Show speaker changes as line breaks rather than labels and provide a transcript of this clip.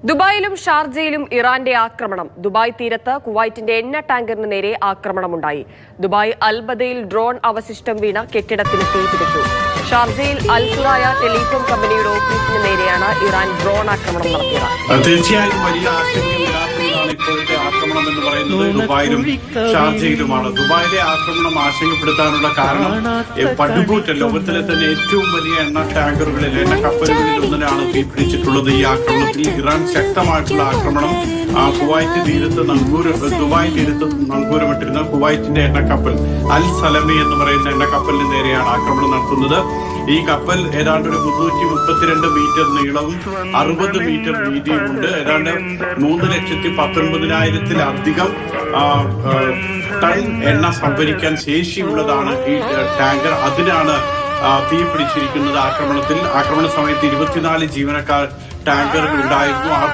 ദുബായിലും ഷാർജയിലും ഇറാന്റെ ആക്രമണം. ദുബായ് തീരത്ത് കുവൈറ്റിന്റെ എണ്ണ ടാങ്കറിന് നേരെ ആക്രമണമുണ്ടായി. ദുബായ് അൽബദയിൽ ഡ്രോൺ അവശിഷ്ടം വീണ കെട്ടിടത്തിന് തീപിടിച്ചു. ഷാർജയിൽ അൽ ഖുറായ ടെലികോം കമ്പനിയുടെ ഓഫീസിന് നേരെയാണ് ഇറാൻ ഡ്രോൺ ആക്രമണം നടത്തിയത്.
തീർച്ചയായും വലിയ ആശങ്കയുണ്ടാക്കുന്നതാണ് ഇപ്പോഴത്തെ ആക്രമണം എന്ന് പറയുന്നത്. ദുബായിലും ഷാർജയിലുമാണ്. ദുബായിലെ ആക്രമണം ആശങ്കപ്പെടുത്താനുള്ള കാരണം പടുകൂറ്റ ലോകത്തിലെ തന്നെ ഏറ്റവും വലിയ എണ്ണ ടാങ്കറുകളിൽ എണ്ണ കപ്പലുകളിൽ ഒന്നിനാണ് തീപിടിച്ചിട്ടുള്ളത്. ഈ ആക്രമണത്തിൽ ഇറാൻ ശക്തമായിട്ടുള്ള ആക്രമണം കുവൈറ്റ് തീരത്ത് ദുബായ് തീരത്ത് നങ്കൂരമിട്ടിരുന്ന കുവൈറ്റിന്റെ എണ്ണക്കപ്പൽ അൽ സലമി എന്ന് പറയുന്ന എണ്ണക്കപ്പലിന് നേരെയാണ് ആക്രമണം നടത്തുന്നത്. ഈ കപ്പൽ ഏതാണ്ട് ഒരു 332 മീറ്റർ നീളവും 60 മീറ്റർ വീതിയുമുണ്ട്. ഏതാണ്ട് 3,19,000-ത്തിലധികം ടൺ എണ്ണ സംഭരിക്കാൻ ശേഷിയുള്ളതാണ് ഈ ടാങ്കർ. അതിനാണ് തീ പിടിച്ചിരിക്കുന്നത്. ആക്രമണ സമയത്ത് 24 ജീവനക്കാർ ടാങ്കറുകൾ ഉണ്ടായിരുന്നു.